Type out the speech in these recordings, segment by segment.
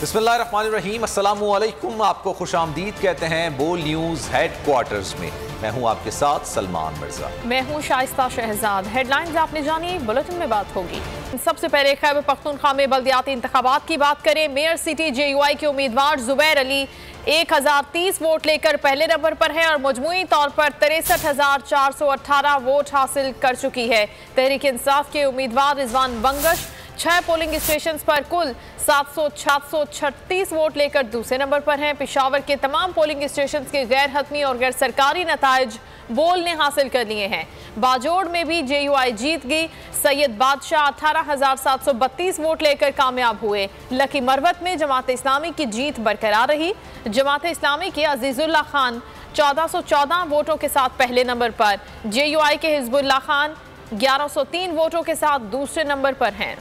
बिस्मिल्लाहिर्रहमानिर्रहीम, अस्सलामुअलैकुम। आपको खुशामदीद कहते हैं बोल न्यूज़ हेडक्वार्टर्स में। मैं हूं आपके साथ सलमान मिर्जा। मैं हूं शाइस्ता शहजाद। हेडलाइंस आपने जानी, बुलेटिन में बात होगी। सबसे पहले खैबर पख्तूनख्वा में बल्दियाती इंतखाबात की बात करें। मेयर सिटी JUI के उम्मीदवार जुबैर अली 1030 वोट लेकर पहले नंबर पर है और मजमूई तौर पर 63,418 वोट हासिल कर चुकी है। तहरीक इंसाफ के उम्मीदवार रिजवान बंगश 6 पोलिंग स्टेशन पर कुल 736 वोट लेकर दूसरे नंबर पर हैं। पेशावर के तमाम पोलिंग स्टेशन के गैर हतमी और गैर सरकारी नताइज बोल ने हासिल कर लिए हैं। बाजोड़ में भी JUI जीत गई। सैयद बादशाह 18,732 वोट लेकर कामयाब हुए। लकी मरवत में जमात इस्लामी की जीत बरकरार रही। जमात इस्लामी के अजीजुल्लाह खान 1414 वोटों के साथ पहले नंबर पर। JUI के हिजबुल्लाह खान 1103 वोटों के साथ दूसरे नंबर पर हैं।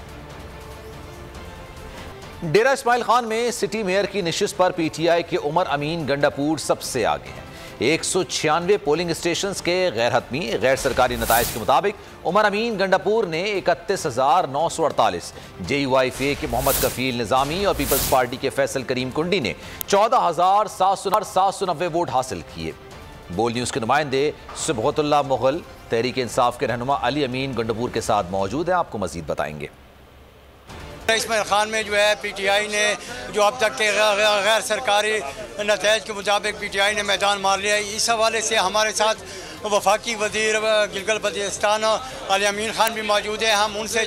डेरा इस्माइल खान में सिटी मेयर की निशिस्त पर PTI के उमर अमीन गंडापुर सबसे आगे हैं। 196 पोलिंग स्टेशन के गैर हतमी गैर सरकारी नताइज के मुताबिक उमर अमीन गंडापुर ने 31,948, JUI फे के मोहम्मद कफील निजामी और पीपल्स पार्टी के फैसल करीम कुंडी ने 14,790 वोट हासिल किए। बोल न्यूज़ के नुमाइंदे सुबहतुल्लाह मुगल तहरीक इंसाफ के रहनुमा अली अमीन गंडापुर के साथ मौजूद हैं। आपको मजीद बताएंगे। इस्माइल खान में जो है PTI ने जो अब तक के गैर सरकारी नताइज के मुताबिक PTI ने मैदान मार लिया है। इस हवाले से हमारे साथ वफाकी वजीर गिलगित बल्तिस्तान अली अमीन खान भी मौजूद है। हम उनसे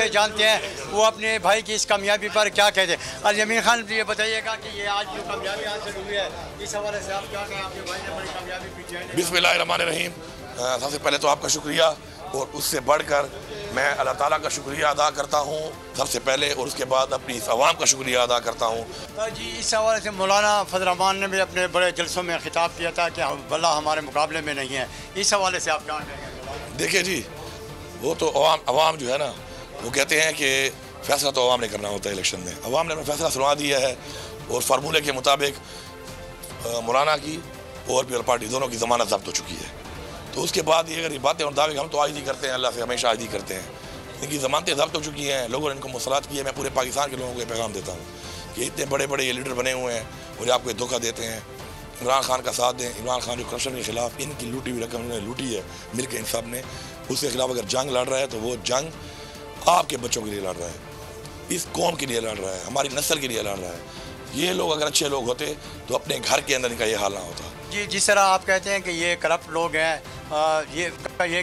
जानते हैं वो अपने भाई की इस कामयाबी पर क्या कहते हैं। अली अमीन खान ये बताइएगा कि ये आज जो कामयाबी हासिल हुई है, इस हवाले से आप क्या कहें? आपके भाई ने बड़ी कामयाबी PTI ने। बिस्मिल्लाहिर्रहमानिर्रहीम। सबसे पहले तो आपका शुक्रिया और उससे बढ़कर मैं अल्लाह ताला का शुक्रिया अदा करता हूँ सबसे पहले, और उसके बाद अपनी इस आवाम का शुक्रिया अदा करता हूँ। जी, इस हवाले से मौलाना फजल रहमान ने भी अपने बड़े जलसों में खिताब किया था कि भला हमारे मुकाबले में नहीं है। इस हवाले से आप क्या कहेंगे? देखिए जी, वो तो अवाम जो है ना, वो कहते हैं कि फैसला तो अवाम ने करना होता है इलेक्शन में। अवाम ने अपना फैसला सुना दिया है और फार्मूले के मुताबिक मौलाना की और पीपल्स पार्टी दोनों की ज़मानत जब्त हो चुकी है। तो उसके बाद ये अगर ये बातें और दावे हम तो आज ही करते हैं, अल्लाह से हमेशा आज ही करते हैं। इनकी ज़मानतें जब्त हो चुकी हैं, लोगों ने इनको मुसलात की है। मैं पूरे पाकिस्तान के लोगों को पैगाम देता हूँ कि इतने बड़े बड़े ये लीडर बने हुए हैं और आपको धोखा देते हैं। इमरान खान का साथ दें। इमरान खान जो करप्शन के खिलाफ इनकी लूटी हुई रकम उन्होंने लूटी है मिल के इंसाफ ने, उसके खिलाफ अगर जंग लड़ रहा है तो वो जंग आपके बच्चों के लिए लड़ रहा है, इस कौम के लिए लड़ रहा है, हमारी नस्ल के लिए लड़ रहा है। ये लोग अगर अच्छे लोग होते तो अपने घर के अंदर इनका ये हाल ना होता। जी, जिस तरह आप कहते हैं कि ये करप्ट लोग हैं, ये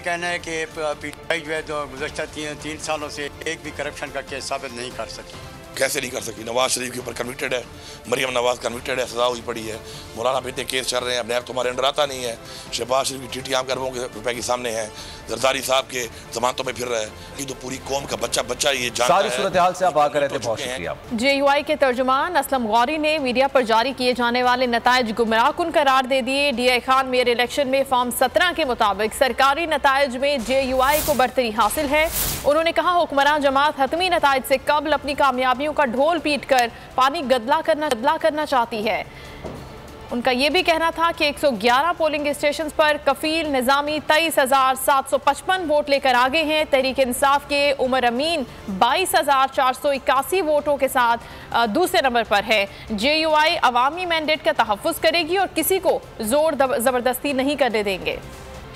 कहना है कि PTI जो है तो गुज़श्ता 3 सालों से एक भी करप्शन का केस साबित नहीं कर सकी। कैसे नहीं कर सकी? नवाज शरीफ के ऊपर कन्विक्टेड है, मरियम नवाज कन्विक्टेड है, सजा हुई पड़ी है। मौलाना पे इतने केस चल रहे हैं, अब नैब तुम्हारे अंडर आता नहीं है। शहबाज शरीफ की TTI अरबों के रुपए के सामने है। जरदारी साहब के जमानतों में फिर रहा है। ये तो पूरी कौम का बच्चा ये जानता है। सारी सूरत हाल से आप आकर रहते, बहुत शुक्रिया। JUI के तर्जुमान असलम गौरी ने मीडिया पर जारी किए जाने वाले नताइज गुमराहकुन करार दे दिए। DI खान मेयर इलेक्शन में फॉर्म 17 के मुताबिक सरकारी नताइज में JUI को बरतरी हासिल है। उन्होंने कहा हुक्मरान जमात हतमी नताइज से कबल अपनी कामयाबियों का ढोल पीट कर पानी गदला करना चाहती है। उनका यह भी कहना था कि 111 पोलिंग स्टेशन पर कफील निजामी 23,755 वोट लेकर आगे हैं। तहरीक इंसाफ के उमर अमीन 22,481 वोटों के साथ दूसरे नंबर पर है। JUI अवामी मैंडेट का तहफ़्फ़ुज़ करेगी और किसी को जोर ज़बरदस्ती नहीं करने देंगे।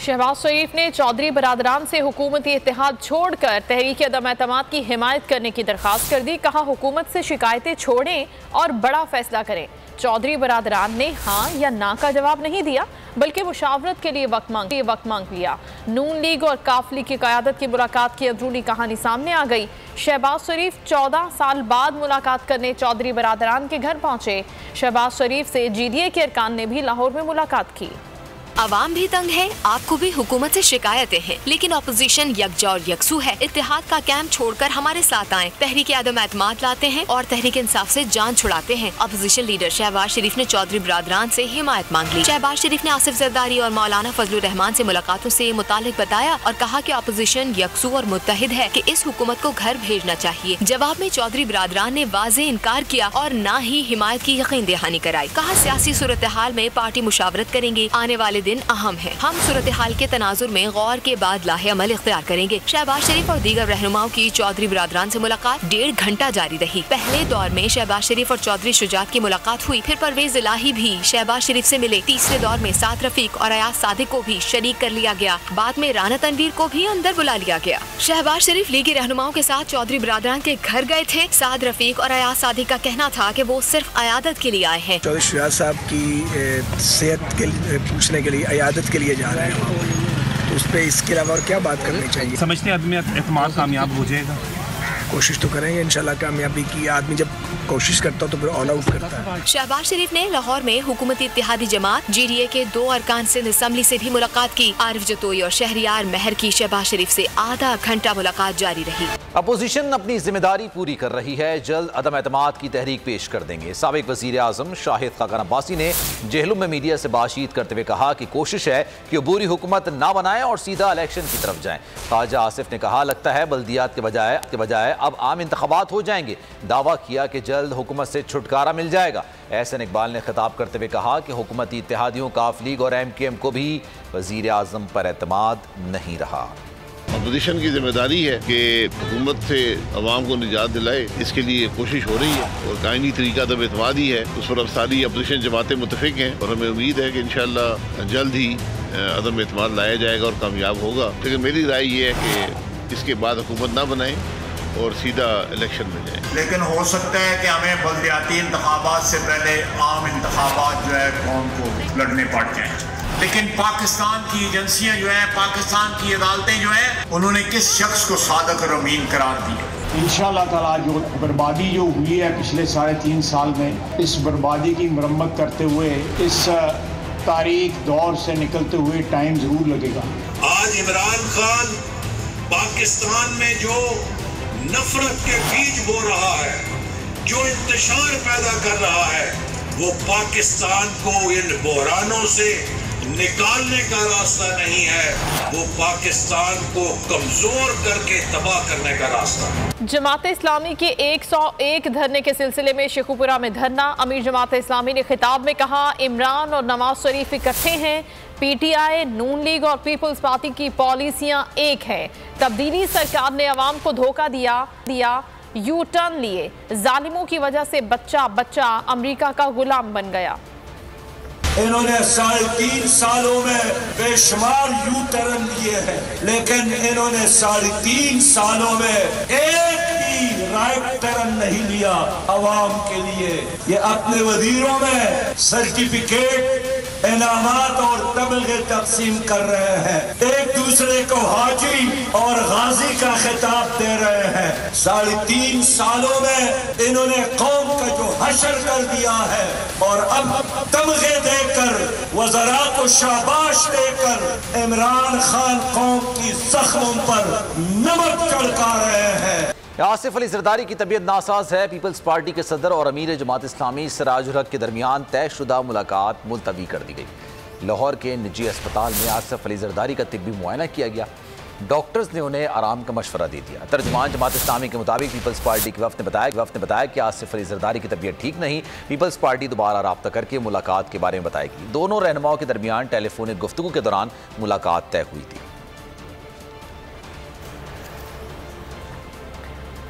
शहबाज शरीफ ने चौधरी बरादरान से हुकूमती इत्तेहाद छोड़कर तहरीक अदम एतमाद की हिमायत करने की दरख्वास्त कर दी। कहा हुकूमत से शिकायतें छोड़ें और बड़ा फैसला करें। चौधरी बरादरान ने हाँ या ना का जवाब नहीं दिया, बल्कि मुशावरत के लिए वक्त मांग लिया। नून लीग और काफली की क़यादत की मुलाकात की अंदरूनी कहानी सामने आ गई। शहबाज शरीफ 14 साल बाद मुलाकात करने चौधरी बरादरान के घर पहुंचे। शहबाज शरीफ से GDA के अरकान ने भी लाहौर में मुलाकात की। आवाम भी तंग है, आपको भी हुकूमत से शिकायतें हैं, लेकिन अपोजिशन यकजा और यकसू है। इत्तेहाद का कैंप छोड़कर हमारे साथ आएं। तहरीक अदम एतमाद लाते हैं और तहरीक इंसाफ से जान छुड़ाते हैं। अपोजिशन लीडर शहबाज शरीफ ने चौधरी बरादरान से हिमायत मांग ली। शहबाज शरीफ ने आसिफ जरदारी और मौलाना फजलुर रहमान से मुलाकातों से मुतालिक बताया और कहा कि अपोजिशन यकसू और मुत्तहिद है कि इस हुकूमत को घर भेजना चाहिए। जवाब में चौधरी बरादरान ने वाज़े इनकार किया और न ही हिमायत की यकीन दहानी कराई। कहा सियासी सूरत हाल में पार्टी मुशावरत करेंगे, आने वाले दिन अहम है। हम सूरत हाल के तनाजुर में गौर के बाद लाहे अमल इख्तियार करेंगे। शहबाज शरीफ और दीगर रहनुमाओं की चौधरी बिरादरान से मुलाकात 1.5 घंटा जारी रही। पहले दौर में शहबाज शरीफ और चौधरी शुजात की मुलाकात हुई, फिर परवेज इलाही भी शहबाज शरीफ से मिले। तीसरे दौर में साद रफीक और अयाज सादिक को भी शरीक कर लिया गया। बाद में राना तनवीर को भी अंदर बुला लिया गया। शहबाज शरीफ लीगी रहनुमाओं के साथ चौधरी बिरादरान के घर गए थे। साद रफीक और अयाज सादिक का कहना था कि वो सिर्फ अयादत के लिए आए हैं। चौधरी शुजात साहब की सेहत के पूछने के लिए, अयादत के लिए जा रहे हैं, तो उस पर इसके अलावा और क्या बात करनी चाहिए? समझते हैं आदमी एतमाद कामयाब हो जाएगा? कोशिश तो करेंगे इंशाल्लाह कामयाबी की। आदमी जब कोशिश करता हो तो फिर ऑल आउट करता है। शहबाज शरीफ ने लाहौर में हुकूमती इत्तेहादी जमात GDA के 2 अरकान सिंध असम्बली से भी मुलाकात की। आरिफ जतोई और शहरियार महर की शहबाज शरीफ से आधा घंटा मुलाकात जारी रही। अपोजिशन अपनी जिम्मेदारी पूरी कर रही है, जल्द अदम एतमाद की तहरीक पेश कर देंगे। साबिक वज़ीर आज़म शाहिद खाकान अब्बासी ने जेहलुम में मीडिया से बातचीत करते हुए कहा कि कोशिश है कि अबूरी हुकूमत ना बनाए और सीधा इलेक्शन की तरफ जाएं। ख्वाजा आसिफ ने कहा लगता है बल्दियात के बजाय अब आम इंतखाबात हो जाएंगे। दावा किया कि जल्द हुकूमत से छुटकारा मिल जाएगा। एहसन इकबाल ने खिताब करते हुए कहा कि हुकूमती इत्तेहादियों काफ लीग और MKM को भी वज़ीर आज़म पर एतमाद नहीं रहा। अपोजिशन की जिम्मेदारी है कि हुकूमत से अवाम को निजात दिलाए, इसके लिए कोशिश हो रही है और कायमी तरीका अदम एतमादी है। उस पर अब सारी अपोजिशन जमातें मुतफिक हैं और हमें उम्मीद है कि इंशाअल्लाह जल्द ही अदम एतमाद लाया जाएगा और कामयाब होगा। लेकिन मेरी राय ये है कि इसके बाद हुकूमत ना बनाएं और सीधा इलेक्शन में जाए। लेकिन हो सकता है कि हमें बल्दियाती इंतखाबात से पहले आम इंतखाबात जो है कौम को लड़ने पड़ जाएं। लेकिन पाकिस्तान की एजेंसियां जो है, पाकिस्तान की अदालतें जो है, उन्होंने किस शख्स को सादक और अमीन करार दिया। इंशाअल्लाह ताला जो बर्बादी जो हुई है पिछले 3.5 साल में, इस बर्बादी की मरम्मत करते हुए इस तारीख दौर से निकलते हुए टाइम जरूर लगेगा। आज इमरान खान पाकिस्तान में जो नफरत के बीज बो रहा है, जो इंतशार पैदा कर रहा है, वो पाकिस्तान को इन बहरानों से निकालने का रास्ता नहीं है, वो पाकिस्तान को कमजोर करके तबाह करने का रास्ता है। जमात इस्लामी के 101 धरने के सिलसिले में शेखुपुरा में धरना। अमीर जमात इस्लामी ने खिताब में कहा इमरान और नवाज शरीफ इकट्ठे हैं, PTI, नून लीग और पीपल्स पार्टी की पॉलिसियां एक है। तब्दीली सरकार ने अवाम को धोखा दिया, यू टर्न लिए। जालिमों की वजह से बच्चा अमेरिका का गुलाम बन गया। इन्होंने 3.5 सालों में बेशुमार यू टर्न लिए हैं, लेकिन इन्होंने 3.5 सालों में एक भी राइट टर्न नहीं लिया अवाम के लिए। ये अपने वजीरों में सर्टिफिकेट, इनामात और तमगे तकसीम कर रहे हैं, एक दूसरे को हाजी और गाजी का खिताब दे रहे हैं। 3.5 सालों में इन्होंने कौम का जो हशर कर दिया है और अब तमगे देकर, वज़रा को शाबाश देकर इमरान खान कौम की जख्मों पर नमक छिड़का रहे हैं। आसिफ अली जरदारी की तबीयत नासाज है। पीपल्स पार्टी के सदर और अमीर जमात इस्लामी सिराजुल हक के दरमियान तयशुदा मुलाकात मुलतवी कर दी गई। लाहौर के निजी अस्पताल में आसिफ अली जरदारी का तिब्बी मुआयना किया गया। डॉक्टर्स ने उन्हें आराम का मशवरा दे दिया। तर्जुमान जमात इस्लामी के मुताबिक पीपल्स पार्टी के वफ़द ने बताया कि आसिफ अली जरदारी की तबीयत ठीक नहीं। पीपल्स पार्टी दोबारा रब्ता करके मुलाकात के बारे में बताएगी। दोनों रहनुमाओं के दरमियान टेलीफोनिक गुफ्तगू के दौरान मुलाकात तय हुई थी।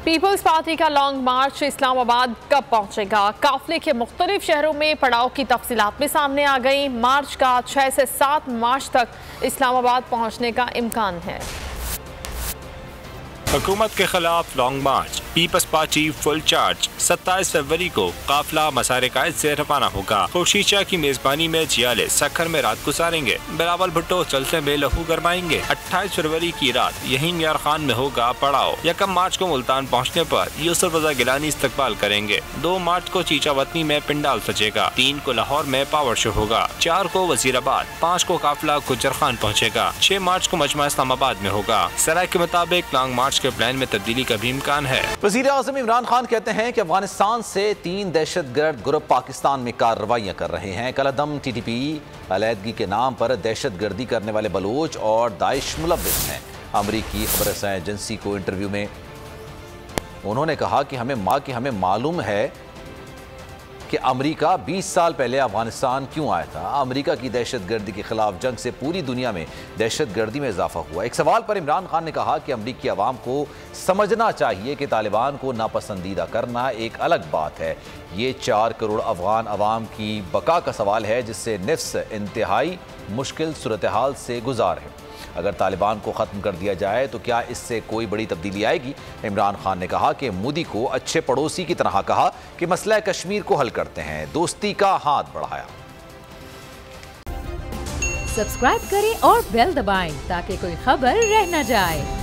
पीपल्स पार्टी का लॉन्ग मार्च इस्लामाबाद कब पहुंचेगा? काफिले के मुख्तलिफ शहरों में पड़ाव की तफसीलात में सामने आ गई। मार्च का 6 से 7 मार्च तक इस्लामाबाद पहुंचने का इम्कान है। हुकूमत के खिलाफ लॉन्ग मार्च, पीपल्स पार्टी फुल चार्ज। 27 फरवरी को काफिला मसारे कायद से रवाना होगा। खुर्शीद शाह की मेजबानी में जियाले सखर में रात गुजारेंगे। बिलावल भुट्टो चलते में लहू गरमाएंगे। 28 फरवरी की रात यही मियार खान में होगा पड़ाव। 1 मार्च को मुल्तान पहुँचने पर यूसुफ रजा गिलानी इस्तकबाल करेंगे। 2 मार्च को चीचावतनी में पिंडाल सजेगा। 3 को लाहौर में पावर शो होगा। 4 को वजीराबाद। 5 को काफिला गुज्जर खान पहुँचेगा। 6 मार्च को मजमा इस्लामाबाद में होगा। सराय के मुताबिक लॉन्ग मार्च के प्लान में तब्दीली का भी इम्कान है। वज़ीर आज़म इमरान खान कहते हैं कि अफगानिस्तान से 3 दहशतगर्द ग्रुप पाकिस्तान में कार्रवाइयाँ कर रहे हैं। कलअदम TTP अलहदगी के नाम पर दहशतगर्दी करने वाले बलोच और दाइश मुलव्विस हैं। अमरीकी खबरसां एजेंसी को इंटरव्यू में उन्होंने कहा कि हमें मालूम है कि अमेरिका 20 साल पहले अफगानिस्तान क्यों आया था। अमेरिका की दहशतगर्दी के खिलाफ जंग से पूरी दुनिया में दहशतगर्दी में इजाफा हुआ। एक सवाल पर इमरान खान ने कहा कि अमेरिकी अवाम को समझना चाहिए कि तालिबान को नापसंदीदा करना एक अलग बात है। ये 4 करोड़ अफगान अवाम की बका का सवाल है, जिससे निफ्स इंतहाई मुश्किल सूरत हाल से गुजार है। अगर तालिबान को ख़त्म कर दिया जाए तो क्या इससे कोई बड़ी तब्दीली आएगी। इमरान खान ने कहा कि मोदी को अच्छे पड़ोसी की तरह कहा कि मसला कश्मीर को हल करते हैं, दोस्ती का हाथ बढ़ाया। सब्सक्राइब करें और बेल दबाएं ताकि कोई खबर रह न जाए।